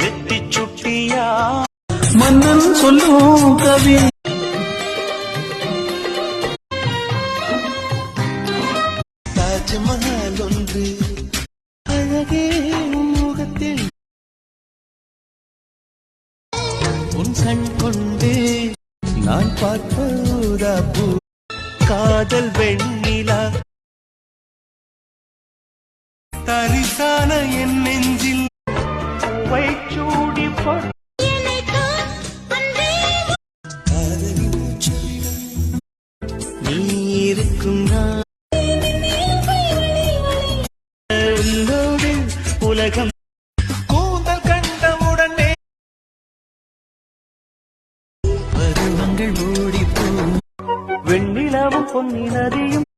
நெத்தி சுட்டியா மன்னன் சொல்லும் கவி தாஜ்மஹால் ஒன்று அழகே முகத்தில் உன் கண் கொண்டு நான் பார்ப்பதா பூ காதல் வெண்ணிலா தரிசான என் நெஞ்சில் பூவை சூடி நீ இருக்கும் உன்னோடு உலகம் கூந்தல் கண்டவுடனே பருவங்கள் ஓடிப்போம் வெண்ணிலாவும் பொன்னி நதியும்